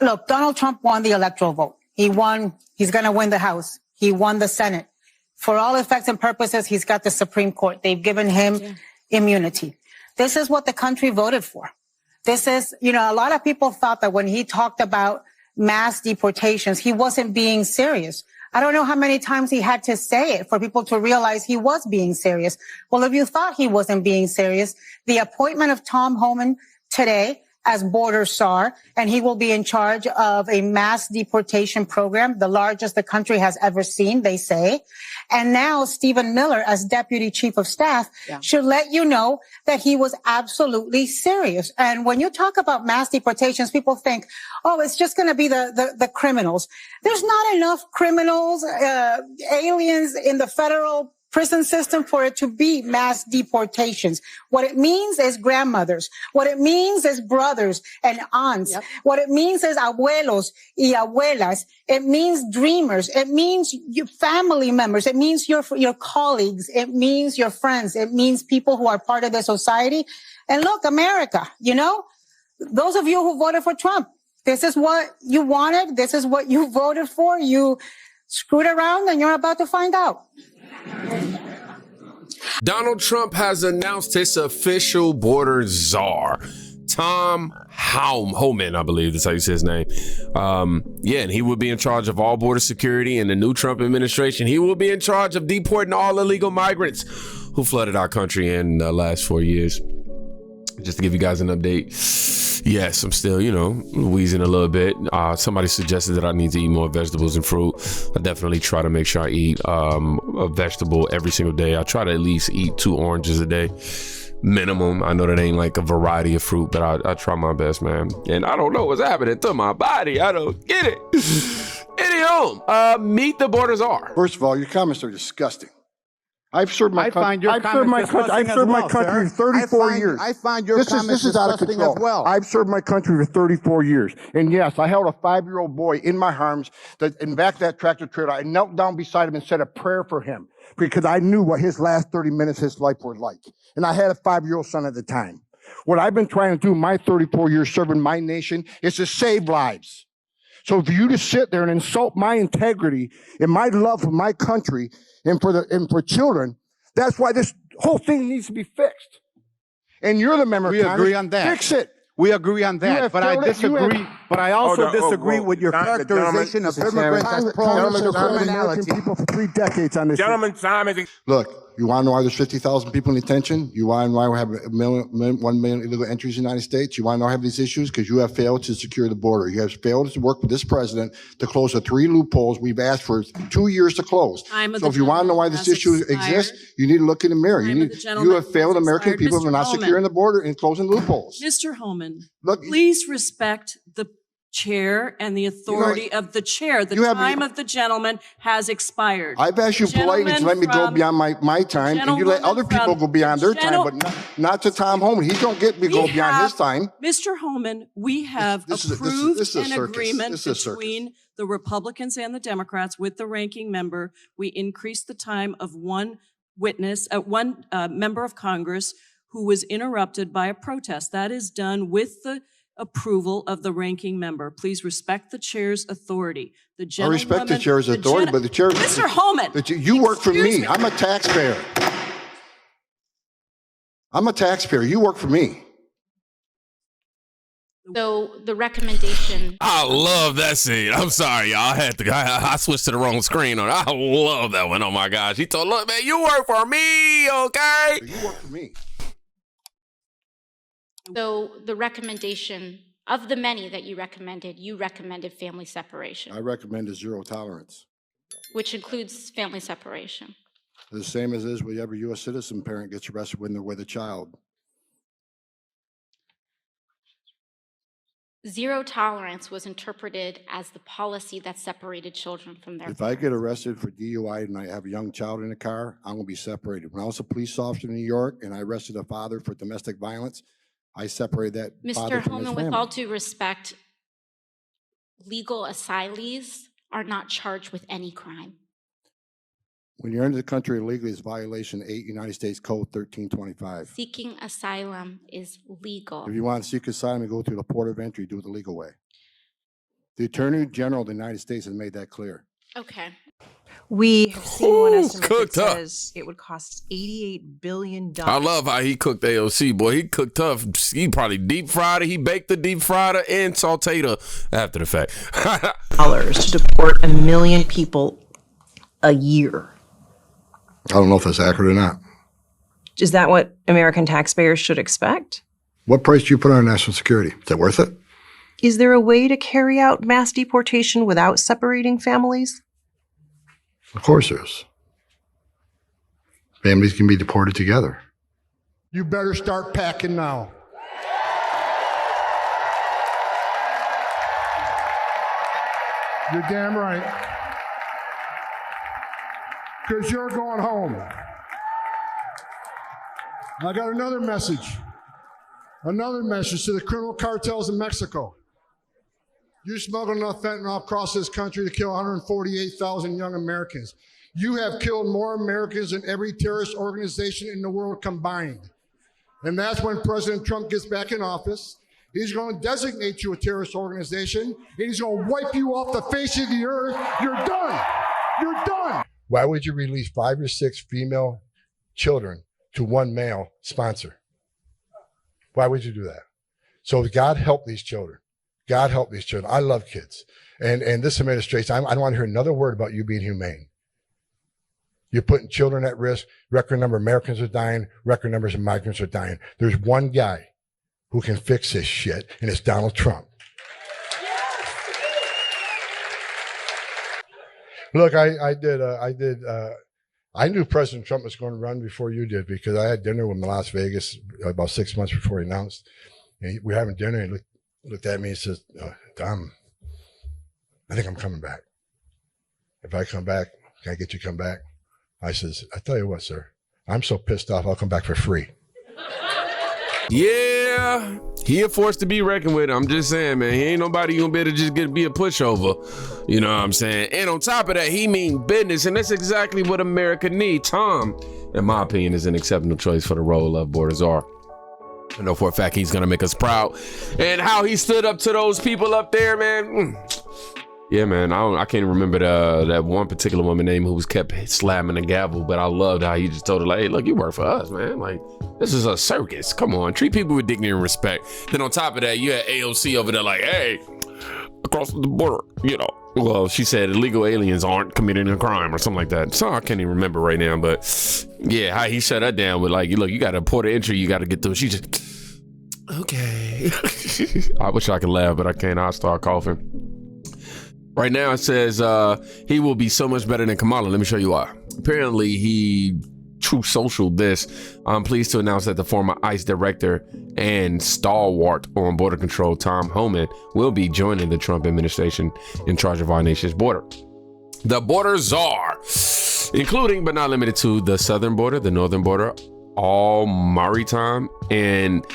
Look, Donald Trump won the electoral vote. He won. He's going to win the House. He won the Senate. For all effects and purposes, he's got the Supreme Court. They've given him immunity. This is what the country voted for. This is, you know, a lot of people thought that when he talked about mass deportations, he wasn't being serious. I don't know how many times he had to say it for people to realize he was being serious. Well, if you thought he wasn't being serious, the appointment of Tom Homan today as border czar, and he will be in charge of a mass deportation program, the largest the country has ever seen, they say. And now Stephen Miller, as deputy chief of staff, should let you know that he was absolutely serious. And when you talk about mass deportations, people think, oh, it's just going to be the criminals. There's not enough criminals, aliens in the federal prison system for it to be mass deportations. What it means is grandmothers. What it means is brothers and aunts. What it means is abuelos y abuelas. It means dreamers. It means your family members. It means your colleagues. It means your friends. It means people who are part of the society. And look, America, you know, those of you who voted for Trump, this is what you wanted. This is what you voted for. You screwed around and you're about to find out. Donald Trump has announced his official border czar, Tom Homan, I believe that's how you say his name. And he will be in charge of all border security in the new Trump administration. He will be in charge of deporting all illegal migrants who flooded our country in the last 4 years. Just to give you guys an update. Yes, I'm still, wheezing a little bit. Somebody suggested that I need to eat more vegetables and fruit. I definitely try to make sure I eat a vegetable every single day. I try to at least eat 2 oranges a day, minimum. I know that ain't like a variety of fruit, but I try my best, man. And I don't know what's happening to my body. I don't get it. Anyhow, meet the border czar. First of all, your comments are disgusting. I've served my country. I've served my country for 34 years. I find your comments disgusting as well. I've served my country for 34 years. And yes, I held a 5-year-old boy in my arms in back of that tractor trailer. I knelt down beside him and said a prayer for him because I knew what his last 30 minutes of his life was like. And I had a 5-year-old son at the time. What I've been trying to do my 34 years serving my nation is to save lives. So for you to sit there and insult my integrity and my love for my country and for children, that's why this whole thing needs to be fixed. And you're the member of Congress. We agree on that. Fix it. We agree on that, but I disagree. But I also disagree with your characterization of immigrants as criminality. People for 3 decades on this. Gentlemen, time is. Look, you want to know why there's 50,000 people in detention? You want to know why we have 1 million illegal entries in the United States? You want to know why we have these issues? Because you have failed to secure the border. You have failed to work with this president to close the 3 loopholes we've asked for 2 years to close. So if you want to know why this issue exists, you need to look in the mirror. You have failed American people for not securing the border and closing loopholes. Mr. Homan, please respect the chair and the authority of the chair. The time of the gentleman has expired. I've asked you politely to let me go beyond my time, and you let other people go beyond their time, but not to Tom Homan. He don't get me go beyond his time. Mr. Homan, we have approved an agreement between the Republicans and the Democrats with the ranking member. We increased the time of one member of Congress who was interrupted by a protest. That is done with the approval of the ranking member. Please respect the chair's authority. I respect the chair's authority, but the chair... Mr. Homan! You work for me. I'm a taxpayer. I'm a taxpayer. You work for me. So the recommendation... I love that scene. I'm sorry, y'all. I switched to the wrong screen. I love that one. Oh, my gosh. He told, look, man, you work for me, okay? You work for me. So the recommendation of the many that you recommended family separation. I recommended 0 tolerance. Which includes family separation. The same as is with every U.S. citizen parent gets arrested when they're with a child. 0 tolerance was interpreted as the policy that separated children from their parents. If I get arrested for DUI and I have a young child in the car, I'm going to be separated. When I was a police officer in New York and I arrested a father for domestic violence, I separated that father from his family. Mr. Homan, with all due respect, legal asylees are not charged with any crime. When you're into the country illegally, it's violation 8 United States Code 1325. Seeking asylum is legal. If you want to seek asylum and go through the port of entry, do it the legal way. The Attorney General of the United States has made that clear. Okay. We have seen one estimate that cooked up. says it would cost $88 billion. I love how he cooked AOC, boy. He cooked tough. He probably deep fried her. He baked the deep fried her and sauteed her after the fact. dollars to deport 1 million people a year. I don't know if that's accurate or not. Is that what American taxpayers should expect? What price do you put on national security? Is that worth it? Is there a way to carry out mass deportation without separating families? Of course there is. Families can be deported together. You better start packing now. You're damn right. Because you're going home. I got another message. Another message to the criminal cartels in Mexico. You smuggled enough fentanyl across this country to kill 148,000 young Americans. You have killed more Americans than every terrorist organization in the world combined. And that's when President Trump gets back in office. He's going to designate you a terrorist organization, and he's going to wipe you off the face of the earth. You're done. You're done. Why would you release 5 or 6 female children to one male sponsor? Why would you do that? So God help these children. God help these children. I love kids. And this administration, I don't want to hear another word about you being humane. You're putting children at risk. Record number of Americans are dying. Record numbers of migrants are dying. There's one guy who can fix this shit, and it's Donald Trump. Look, I knew President Trump was going to run before you did because I had dinner with him in Las Vegas about 6 months before he announced. And we're having dinner, and he looked at me and says, Tom, I think I'm coming back. If I come back, can I get you to come back? I says, I tell you what, sir, I'm so pissed off, I'll come back for free. Yeah, he a force to be reckoned with. I'm just saying, man, he ain't nobody you gonna be able to just be a pushover. You know what I'm saying? And on top of that, he mean business, and that's exactly what America needs. Tom, in my opinion, is an exceptional choice for the role of border czar. I know for a fact he's gonna make us proud. And how he stood up to those people up there, man. Yeah, man, I can't remember that one particular woman name who was kept slamming the gavel, but I loved how he just told her, like, hey, look, you work for us, man. Like, this is a circus. Come on, treat people with dignity and respect. Then on top of that, you had AOC over there like, hey, across the border, you know. Well, she said illegal aliens aren't committing a crime or something like that. So I can't even remember right now, but yeah, how he shut her down with like, look, you got a port of entry you got to get through. She just, okay. I wish I could laugh, but I can't. I'll start coughing. Right now it says he will be so much better than Kamala. Let me show you why. Apparently he True Social this. I'm pleased to announce that the former ICE director and stalwart on border control, Tom Homan, will be joining the Trump administration in charge of our nation's border. The border czar, including but not limited to the southern border, the northern border, all maritime and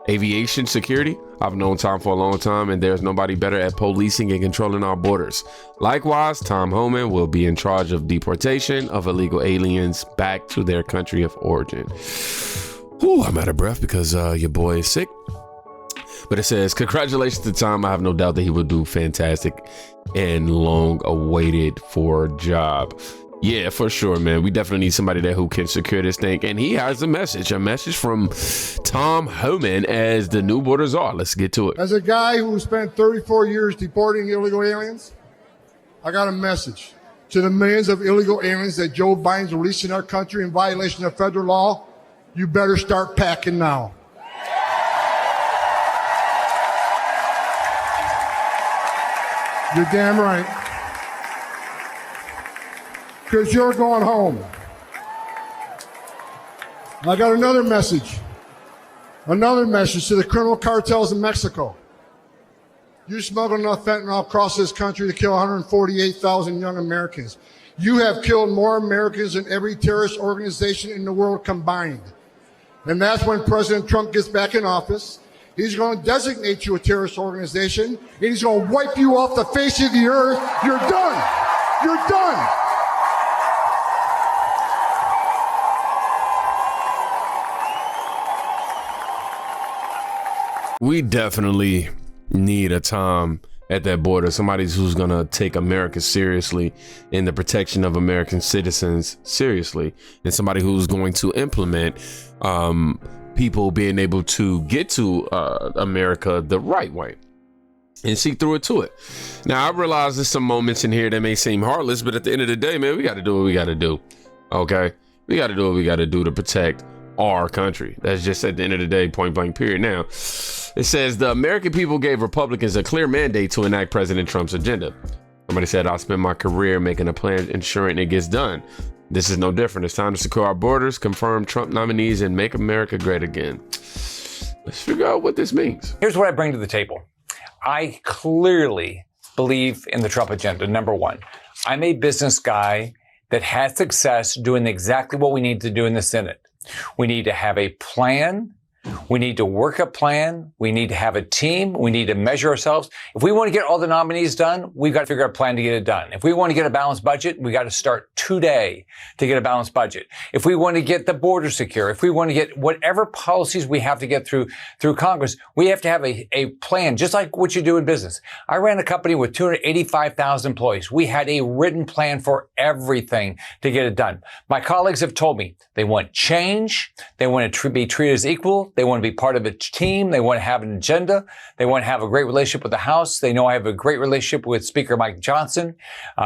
aviation security. I've known Tom for a long time, and there's nobody better at policing and controlling our borders. Likewise, Tom Homan will be in charge of deportation of illegal aliens back to their country of origin. Whew, I'm out of breath because your boy is sick. But it says, congratulations to Tom. I have no doubt that he will do fantastic and long awaited for a job. Yeah, for sure, man. We definitely need somebody there who can secure this thing. And he has a message from Tom Homan as the new border czar. Let's get to it. As a guy who spent 34 years deporting illegal aliens, I got a message to the millions of illegal aliens that Joe Biden's releasing our country in violation of federal law. You better start packing now. You're damn right. Because you're going home. I got another message to the criminal cartels in Mexico. You smuggled enough fentanyl across this country to kill 148,000 young Americans. You have killed more Americans than every terrorist organization in the world combined. And that's when President Trump gets back in office. He's going to designate you a terrorist organization, and he's going to wipe you off the face of the earth. You're done. You're done. We definitely need a Tom at that border, somebody who's going to take America seriously and the protection of American citizens seriously, and somebody who's going to implement people being able to get to America the right way and see through it to it. Now, I realize there's some moments in here that may seem heartless, but at the end of the day, man, we got to do what we got to do. Okay? We got to do what we got to do to protect our country. That's just at the end of the day, point blank period. Now, it says the American people gave Republicans a clear mandate to enact President Trump's agenda. Somebody said, I'll spend my career making a plan, ensuring it gets done. This is no different. It's time to secure our borders, confirm Trump nominees, and make America great again. Let's figure out what this means. Here's what I bring to the table. I clearly believe in the Trump agenda. Number one, I'm a business guy that has success doing exactly what we need to do in the Senate. We need to have a plan. We need to work a plan. We need to have a team. We need to measure ourselves. If we want to get all the nominees done, we've got to figure out a plan to get it done. If we want to get a balanced budget, we got to start today to get a balanced budget. If we want to get the border secure, if we want to get whatever policies we have to get through Congress, we have to have a plan, just like what you do in business. I ran a company with 285,000 employees. We had a written plan for everything to get it done. My colleagues have told me they want change. They want to be treated as equal. They want to be part of a team. They want to have an agenda. They want to have a great relationship with the House. They know I have a great relationship with Speaker Mike Johnson.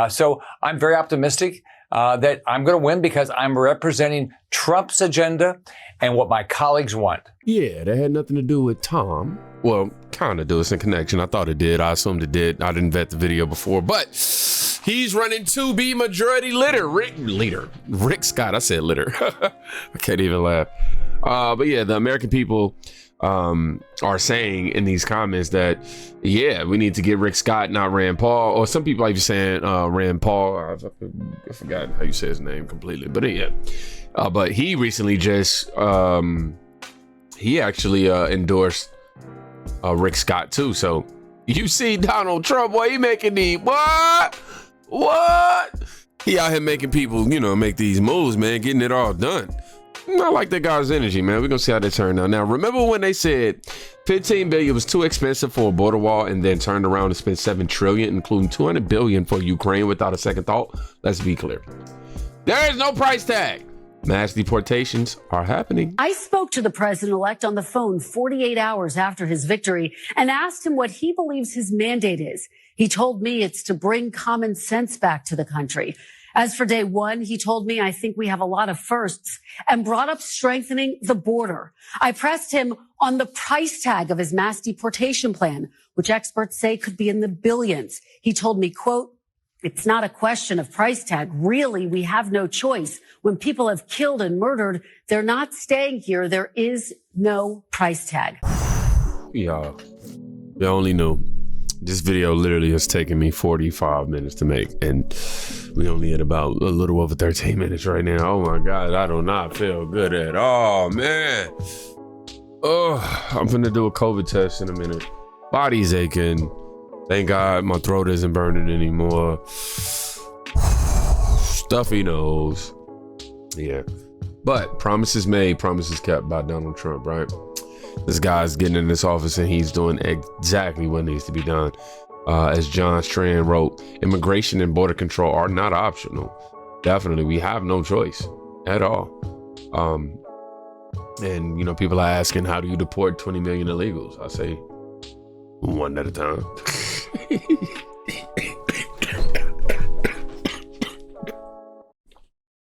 So I'm very optimistic that I'm going to win because I'm representing Trump's agenda and what my colleagues want. Yeah, that had nothing to do with Tom. Well, kind of do. It's in connection. I thought it did. I assumed it did. I didn't vet the video before, but he's running to be majority leader. Rick Scott. I said litter. I can't even laugh. But yeah, the American people are saying in these comments that, yeah, we need to get Rick Scott, not Rand Paul. Or some people are even saying Rand Paul. I forgot how you say his name completely. But yeah, but he recently just, he actually endorsed Rick Scott too. So you see Donald Trump, boy, he making the, what? He out here making people, make these moves, man, getting it all done. I like that guy's energy, man. We're going to see how they turn out. Now, remember when they said $15 billion was too expensive for a border wall and then turned around and spent $7 trillion, including $200 billion for Ukraine without a second thought? Let's be clear. There is no price tag. Mass deportations are happening. I spoke to the president-elect on the phone 48 hours after his victory and asked him what he believes his mandate is. He told me it's to bring common sense back to the country. As for day one, he told me, I think we have a lot of firsts, and brought up strengthening the border. I pressed him on the price tag of his mass deportation plan, which experts say could be in the billions. He told me, quote, it's not a question of price tag. Really, we have no choice. When people have killed and murdered, they're not staying here. There is no price tag. Y'all only knew. This video literally has taken me 45 minutes to make, and we only at about a little over 13 minutes right now. Oh my God, I do not feel good at all, man. Oh, I'm gonna do a COVID test in a minute. Body's aching. Thank God my throat isn't burning anymore. Stuffy nose. Yeah. But promises made, promises kept by Donald Trump, right? This guy's getting in this office and he's doing exactly what needs to be done. As John Strand wrote, immigration and border control are not optional. Definitely, we have no choice at all. And, people are asking, how do you deport 20 million illegals? I say, one at a time.